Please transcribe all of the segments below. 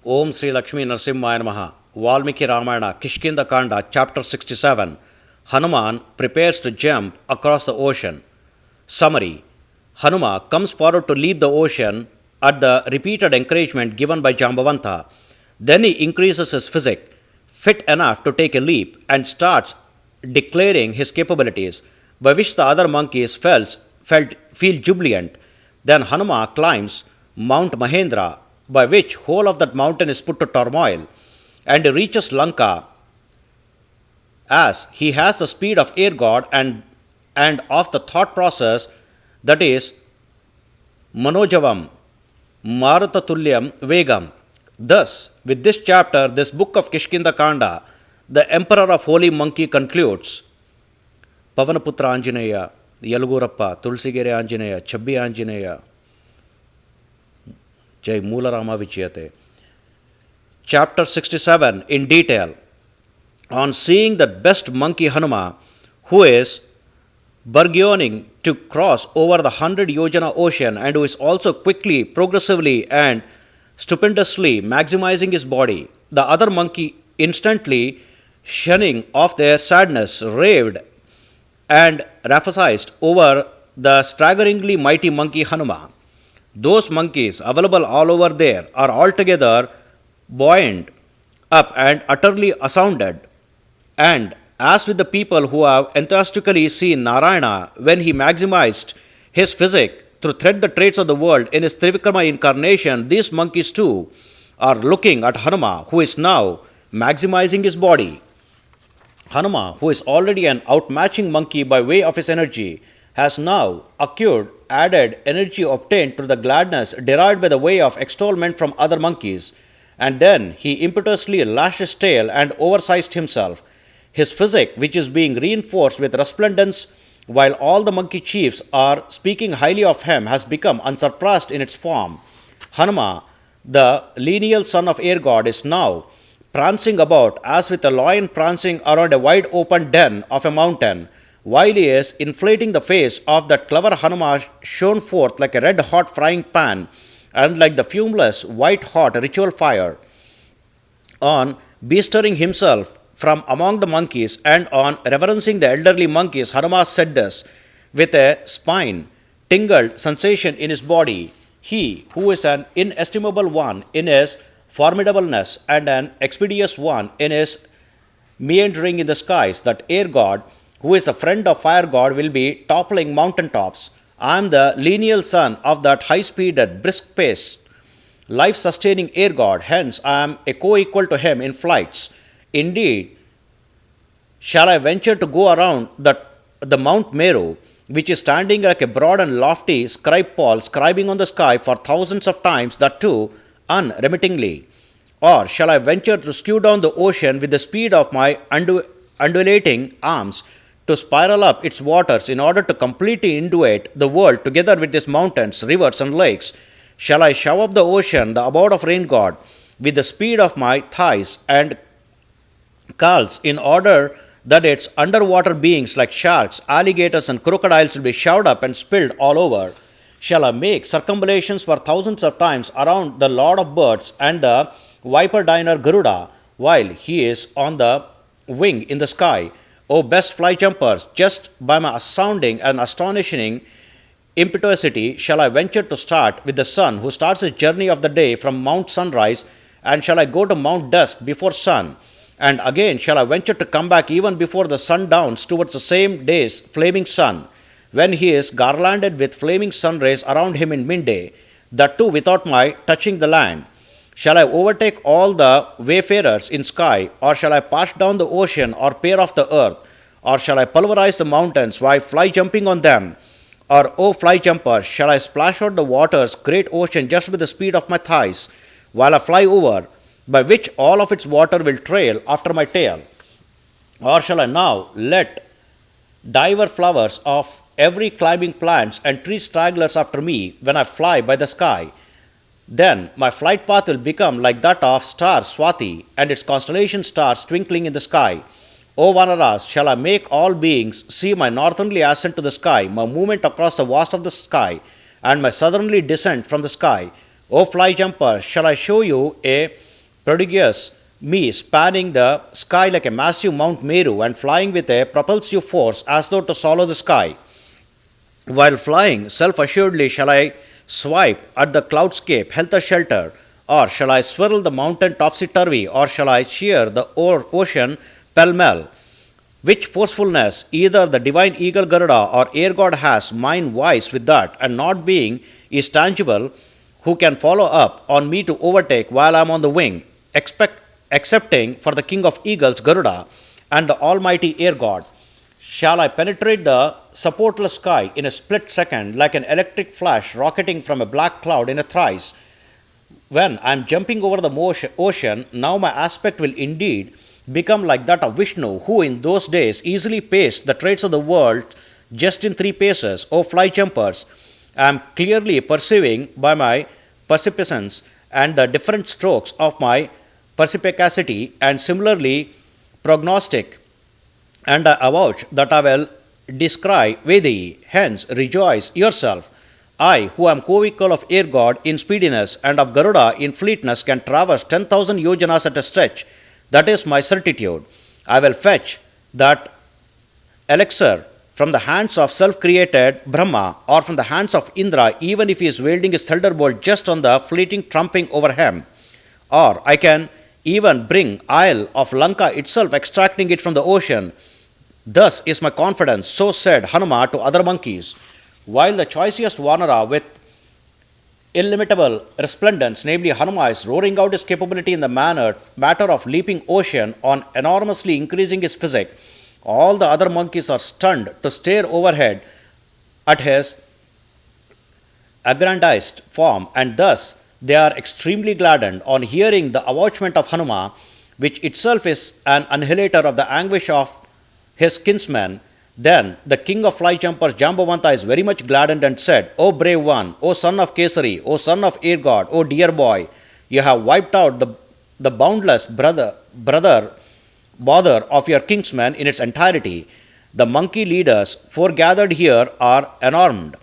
Om Sri Lakshmi Narasimhaya Namaha. Valmiki Ramayana, Kishkinda Kanda, Chapter 67. Hanuman prepares to jump across the ocean. Summary. Hanuma comes forward to leave the ocean at the repeated encouragement given by Jambavanta. Then he increases his physique, fit enough to take a leap, and starts declaring his capabilities, by which the other monkeys feel jubilant. Then Hanuma climbs Mount Mahendra, by which whole of that mountain is put to turmoil, and he reaches Lanka, as he has the speed of air god and of the thought process, that is Manojavam, Maratatulyam Vegam. Thus, with this chapter, this book of Kishkinda Kanda, the Emperor of Holy Monkey concludes. Pavanaputra Anjaneya, Yalugurappa, Tulsigere Anjaneya, Chabbi Anjaneya, Jai Moolarama Vichayate. Chapter 67 in detail. On seeing the best monkey Hanuma, who is burgeoning to cross over the 100 Yojana ocean and who is also quickly, progressively, and stupendously maximizing his body, the other monkey instantly shunning off their sadness, raved and rhapsodized over the staggeringly mighty monkey Hanuma. Those monkeys available all over there are altogether buoyant up and utterly astounded. And as with the people who have enthusiastically seen Narayana when he maximized his physique to thread the traits of the world in his Trivikrama incarnation, these monkeys too are looking at Hanuma, who is now maximizing his body. Hanuma, who is already an outmatching monkey by way of his energy, has now acquired added energy obtained through the gladness derived by the way of extolment from other monkeys, and then he impetuously lashed his tail and oversized himself. His physique, which is being reinforced with resplendence while all the monkey chiefs are speaking highly of him, has become unsurpassed in its form. Hanuma, the lineal son of air god, is now prancing about as with a lion prancing around a wide open den of a mountain, while he is inflating the face of that clever Hanuma shone forth like a red-hot frying pan and like the fumeless, white-hot ritual fire. On bestirring himself from among the monkeys and on reverencing the elderly monkeys, Hanuma said this with a spine-tingled sensation in his body. He, who is an inestimable one in his formidableness and an expeditious one in his meandering in the skies, that air god, who is a friend of fire god, will be toppling mountain tops. I am the lineal son of that high-speeded, brisk-paced, life-sustaining air god, hence I am a co-equal to him in flights. Indeed, shall I venture to go around the Mount Meru, which is standing like a broad and lofty scribe pole, scribing on the sky for thousands of times, that too unremittingly? Or shall I venture to skew down the ocean with the speed of my undulating arms, to spiral up its waters in order to completely indwet the world together with its mountains, rivers, and lakes? Shall I shove up the ocean, the abode of rain god, with the speed of my thighs and calves, in order that its underwater beings like sharks, alligators, and crocodiles will be shoved up and spilled all over? Shall I make circumambulations for thousands of times around the Lord of Birds and the viper diner Garuda, while he is on the wing in the sky? O best fly jumpers, just by my astounding and astonishing impetuosity shall I venture to start with the sun, who starts his journey of the day from Mount Sunrise, and shall I go to Mount Dusk before sun, and again shall I venture to come back even before the sun downs towards the same day's flaming sun, when he is garlanded with flaming sun rays around him in midday, that too without my touching the land. Shall I overtake all the wayfarers in sky, or shall I pass down the ocean, or pair off the earth, or shall I pulverize the mountains while fly jumping on them? Or, O fly jumper, shall I splash out the waters, great ocean, just with the speed of my thighs, while I fly over, by which all of its water will trail after my tail? Or shall I now let diver flowers of every climbing plants and tree stragglers after me when I fly by the sky? Then my flight path will become like that of star Swati and its constellation stars twinkling in the sky. O Vanaras, shall I make all beings see my northerly ascent to the sky, my movement across the vast of the sky, and my southerly descent from the sky? O fly jumper, shall I show you a prodigious me spanning the sky like a massive Mount Meru and flying with a propulsive force as though to swallow the sky. While flying, self assuredly shall I swipe at the cloudscape helter skelter, or shall I swirl the mountain topsy turvy, or shall I shear the ocean pell mell? Which forcefulness either the divine eagle Garuda or air god has, mine wise with that, and not being is tangible, who can follow up on me to overtake while I am on the wing, excepting for the king of eagles Garuda and the almighty air god. Shall I penetrate the supportless sky in a split second like an electric flash rocketing from a black cloud in a thrice? When I am jumping over the ocean, now my aspect will indeed become like that of Vishnu, who in those days easily paced the traits of the world just in 3 paces. O fly jumpers, I am clearly perceiving by my percipicence and the different strokes of my perspicacity, and similarly prognostic, and I avouch that I will descry Vedi. Hence rejoice yourself. I, who am co-equal of air god in speediness and of Garuda in fleetness, can traverse 10,000 yojanas at a stretch. That is my certitude. I will fetch that elixir from the hands of self-created Brahma, or from the hands of Indra, even if he is wielding his thunderbolt just on the fleeting trumping over him. Or I can even bring Isle of Lanka itself, extracting it from the ocean. Thus is my confidence, so said Hanuma to other monkeys. While the choicest Vanara with illimitable resplendence, namely Hanuma, is roaring out his capability in the matter of leaping ocean on enormously increasing his physique, all the other monkeys are stunned to stare overhead at his aggrandized form, and thus they are extremely gladdened on hearing the avouchment of Hanuma, which itself is an annihilator of the anguish of his kinsmen. Then the king of fly jumpers Jambavanta is very much gladdened and said, O brave one, O son of Kesari, O son of air god, O dear boy, you have wiped out the boundless bother of your kinsmen in its entirety. The monkey leaders foregathered here are enamored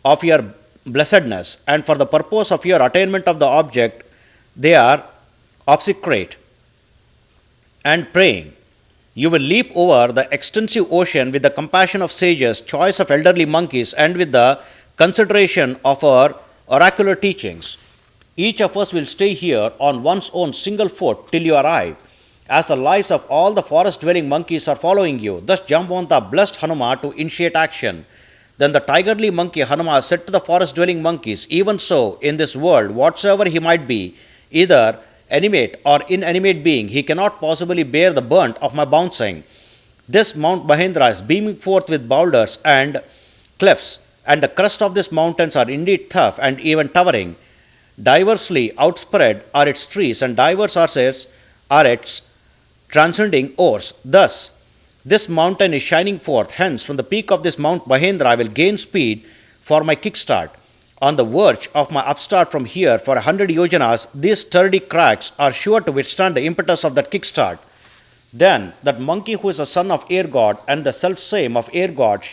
of your blessedness, and for the purpose of your attainment of the object, they are obsecrate and praying. You will leap over the extensive ocean with the compassion of sages, choice of elderly monkeys, and with the consideration of our oracular teachings. Each of us will stay here on one's own single foot till you arrive, as the lives of all the forest-dwelling monkeys are following you. Thus Jambavanta blessed Hanuma to initiate action. Then the tigerly monkey Hanuma said to the forest-dwelling monkeys, Even so, in this world, whatsoever he might be, either animate or inanimate being, he cannot possibly bear the brunt of my bouncing. This Mount Mahendra is beaming forth with boulders and cliffs, and the crest of these mountains are indeed tough and even towering. Diversely outspread are its trees, and diverse are its transcending oars. Thus, this mountain is shining forth. Hence, from the peak of this Mount Mahendra, I will gain speed for my kickstart. On the verge of my upstart from here for 100 yojanas, these sturdy cracks are sure to withstand the impetus of that kickstart. Then that monkey who is the son of air god and the self-same of air god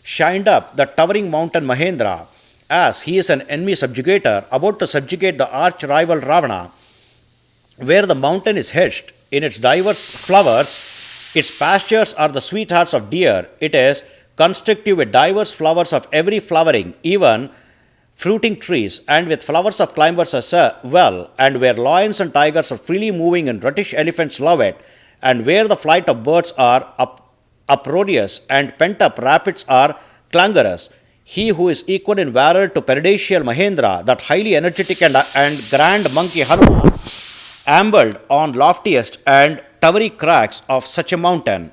shined up the towering mountain Mahendra, as he is an enemy subjugator about to subjugate the arch rival Ravana. Where the mountain is hedged in its diverse flowers, its pastures are the sweethearts of deer. It is constrictive with diverse flowers of every flowering, even fruiting trees, and with flowers of climbers as well, and where lions and tigers are freely moving and British elephants love it, and where the flight of birds are uproarious and pent-up rapids are clangorous. He who is equal in valor to paradisial Mahendra, that highly energetic and grand monkey Hanuma, ambled on loftiest and towery crags of such a mountain.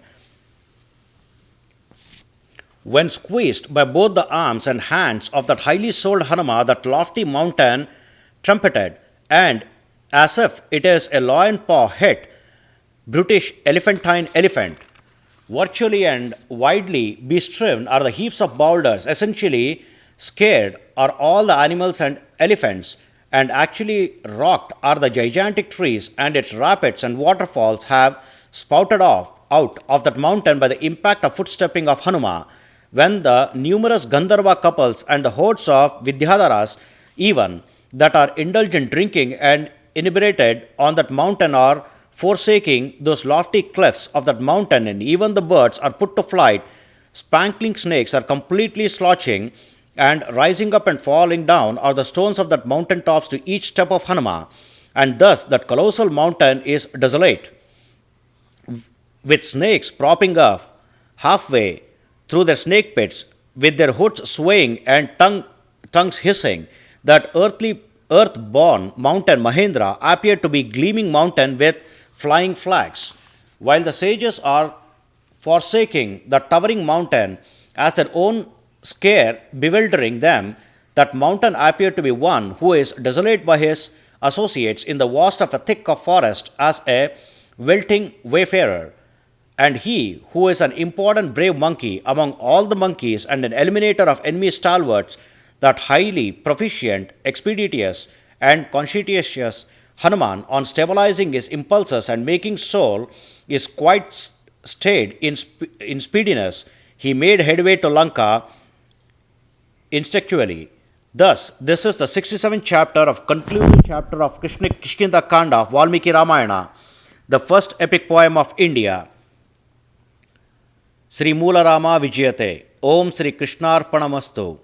When squeezed by both the arms and hands of that highly souled Hanuma, that lofty mountain trumpeted, and as if it is a lion paw hit brutish elephantine elephant. Virtually and widely bestrewn are the heaps of boulders. Essentially scared are all the animals and elephants, and actually rocked are the gigantic trees, and its rapids and waterfalls have spouted out of that mountain by the impact of footstepping of Hanuma. When the numerous Gandharva couples and the hordes of Vidyadharas even that are indulgent drinking and inebriated on that mountain are forsaking those lofty cliffs of that mountain, and even the birds are put to flight. Spankling snakes are completely slouching, and rising up and falling down are the stones of that mountain tops to each step of Hanuma, and thus that colossal mountain is desolate, with snakes propping up halfway through their snake pits, with their hoods swaying and tongues hissing. That earth-born mountain Mahendra appeared to be gleaming mountain with flying flags, while the sages are forsaking the towering mountain as their own scare bewildering them. That mountain appeared to be one who is desolate by his associates in the vast of a thick of forest as a wilting wayfarer. And he, who is an important brave monkey among all the monkeys and an eliminator of enemy stalwarts, that highly proficient, expeditious, and conscientious Hanuman, on stabilizing his impulses and making soul, is quite stayed in speediness. He made headway to Lanka instinctually. Thus, this is the 67th chapter of concluding chapter of Kishkinda Kanda of Valmiki Ramayana, the first epic poem of India. Sri Moola Rama Vijayate. Om Sri Krishnarpanamastu.